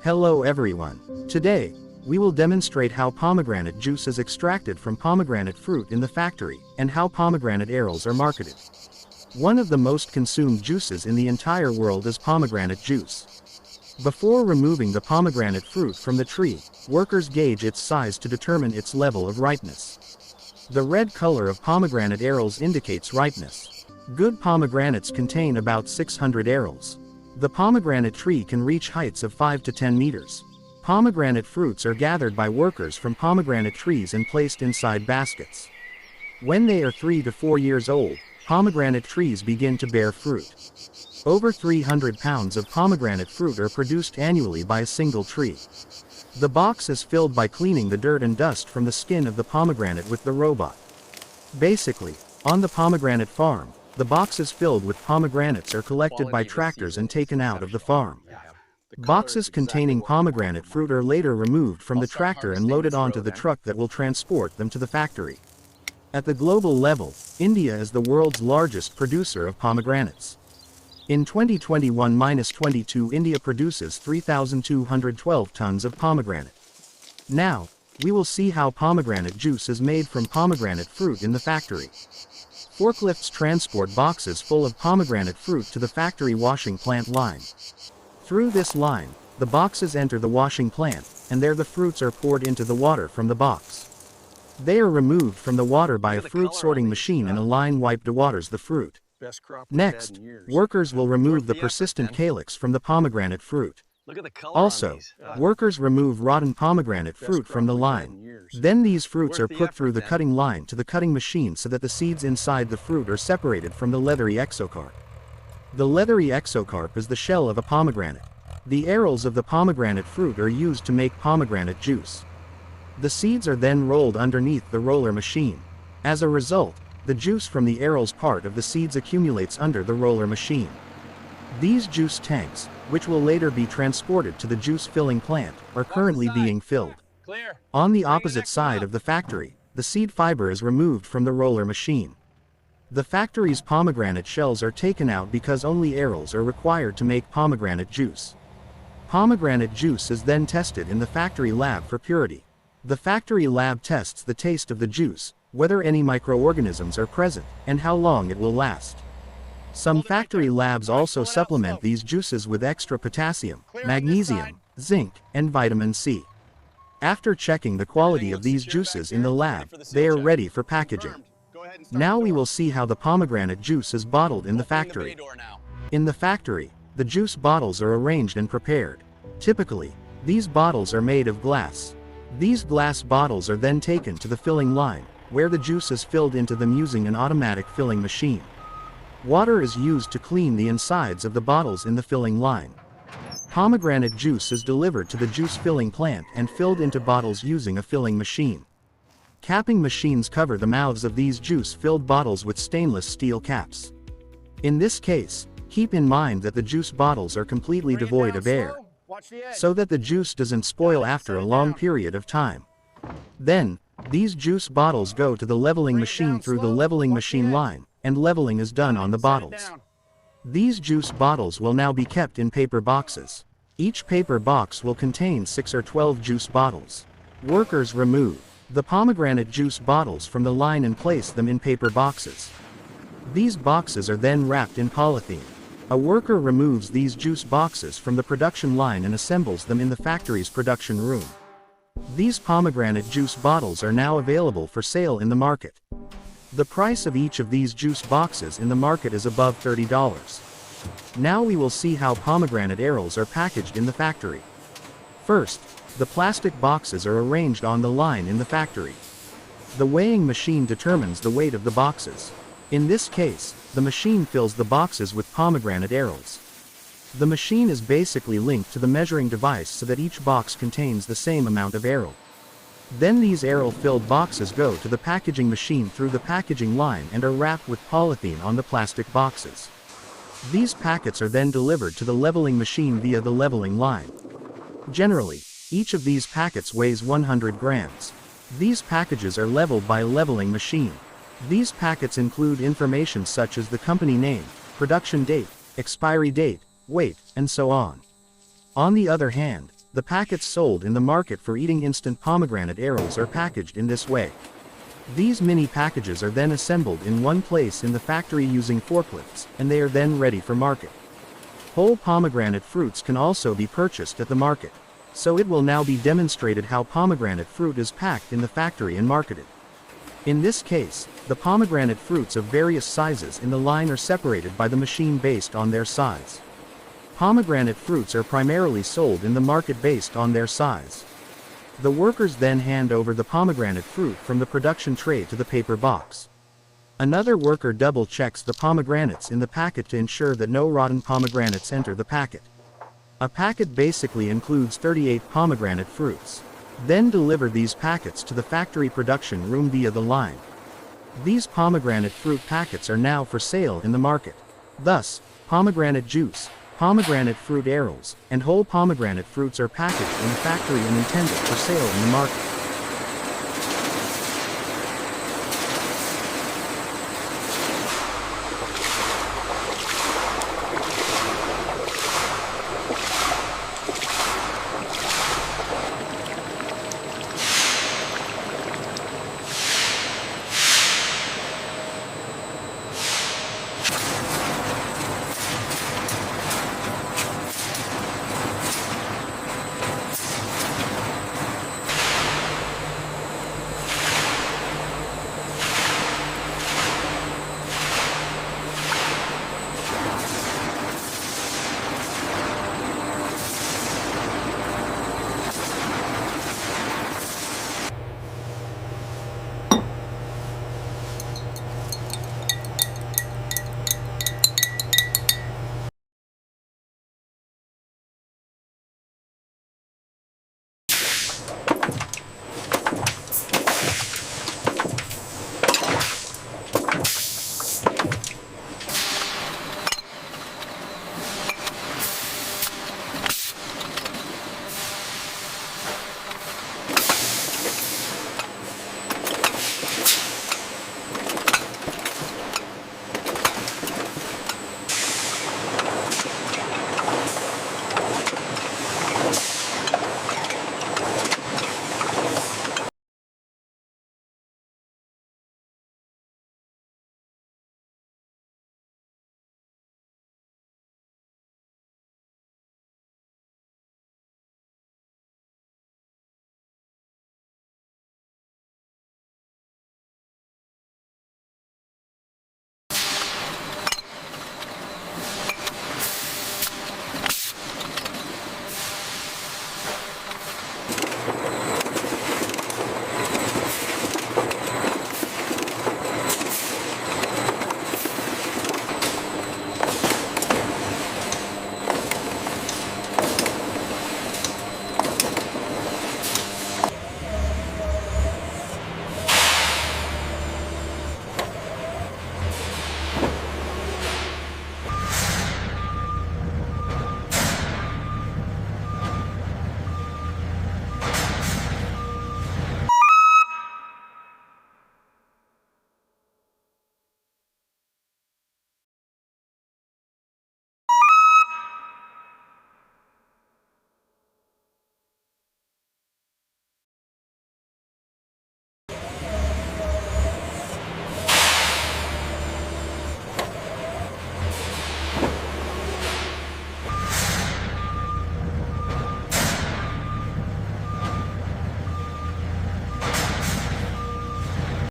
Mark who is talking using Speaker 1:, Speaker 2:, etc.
Speaker 1: Hello everyone. Today, we will demonstrate how pomegranate juice is extracted from pomegranate fruit in the factory, and how pomegranate arils are marketed. One of the most consumed juices in the entire world is pomegranate juice. Before removing the pomegranate fruit from the tree, workers gauge its size to determine its level of ripeness. The red color of pomegranate arils indicates ripeness. Good pomegranates contain about 600 arils. The pomegranate tree can reach heights of 5 to 10 meters. Pomegranate fruits are gathered by workers from pomegranate trees and placed inside baskets. When they are 3 to 4 years old, pomegranate trees begin to bear fruit. Over 300 pounds of pomegranate fruit are produced annually by a single tree. The box is filled by cleaning the dirt and dust from the skin of the pomegranate with the robot. Basically, on the pomegranate farm, the boxes filled with pomegranates are collected by tractors and taken out of the farm. Boxes containing pomegranate fruit are later removed from the tractor and loaded onto the truck that will transport them to the factory. At the global level, India is the world's largest producer of pomegranates. In 2021-22, India produces 3,212 tons of pomegranate. Now, we will see how pomegranate juice is made from pomegranate fruit in the factory. Forklifts transport boxes full of pomegranate fruit to the factory washing plant line. Through this line, the boxes enter the washing plant, and there the fruits are poured into the water from the box. They are removed from the water by a fruit sorting machine, and a line wipe dewaters the fruit. Next, workers will remove the persistent calyx from the pomegranate fruit. Also, workers remove rotten pomegranate fruit from the line. Then these fruits are put through the cutting line to the cutting machine so that the seeds inside the fruit are separated from the leathery exocarp. The leathery exocarp is the shell of a pomegranate. The arils of the pomegranate fruit are used to make pomegranate juice. The seeds are then rolled underneath the roller machine. As a result, the juice from the arils part of the seeds accumulates under the roller machine. These juice tanks, which will later be transported to the juice filling plant, are currently being filled. On the opposite side of the factory, the seed fiber is removed from the roller machine. The factory's pomegranate shells are taken out because only arils are required to make pomegranate juice. Pomegranate juice is then tested in the factory lab for purity. The factory lab tests the taste of the juice, whether any microorganisms are present, and how long it will last. Some factory labs also supplement these juices with extra potassium, magnesium, zinc, and vitamin C. After checking the quality of these juices in the lab, they are ready for packaging. Now we will see how the pomegranate juice is bottled in the factory. In the factory, the juice bottles are arranged and prepared. Typically, these bottles are made of glass. These glass bottles are then taken to the filling line, where the juice is filled into them using an automatic filling machine. Water is used to clean the insides of the bottles in the filling line. Pomegranate juice is delivered to the juice filling plant and filled into bottles using a filling machine. Capping machines cover the mouths of these juice-filled bottles with stainless steel caps. In this case, keep in mind that the juice bottles are completely devoid of air, so that the juice doesn't spoil after a long period of time. Then, these juice bottles go to the leveling machine through the leveling machine line, and leveling is done on the bottles. These juice bottles will now be kept in paper boxes. Each paper box will contain 6 or 12 juice bottles. Workers remove the pomegranate juice bottles from the line and place them in paper boxes. These boxes are then wrapped in polythene. A worker removes these juice boxes from the production line and assembles them in the factory's production room. These pomegranate juice bottles are now available for sale in the market. The price of each of these juice boxes in the market is above $30. Now we will see how pomegranate arils are packaged in the factory. First, the plastic boxes are arranged on the line in the factory. The weighing machine determines the weight of the boxes. In this case, the machine fills the boxes with pomegranate arils. The machine is basically linked to the measuring device so that each box contains the same amount of aril. Then these aril-filled boxes go to the packaging machine through the packaging line and are wrapped with polythene on the plastic boxes. These packets are then delivered to the leveling machine via the leveling line. Generally, each of these packets weighs 100 grams. These packages are leveled by a leveling machine. These packets include information such as the company name, production date, expiry date, weight, and so on. On the other hand, the packets sold in the market for eating instant pomegranate arils are packaged in this way. These mini packages are then assembled in one place in the factory using forklifts, and they are then ready for market. Whole pomegranate fruits can also be purchased at the market. So it will now be demonstrated how pomegranate fruit is packed in the factory and marketed. In this case, the pomegranate fruits of various sizes in the line are separated by the machine based on their size. Pomegranate fruits are primarily sold in the market based on their size. The workers then hand over the pomegranate fruit from the production tray to the paper box. Another worker double checks the pomegranates in the packet to ensure that no rotten pomegranates enter the packet. A packet basically includes 38 pomegranate fruits. Then deliver these packets to the factory production room via the line. These pomegranate fruit packets are now for sale in the market. Thus, pomegranate juice, pomegranate fruit arils, and whole pomegranate fruits are packaged in the factory and intended for sale in the market.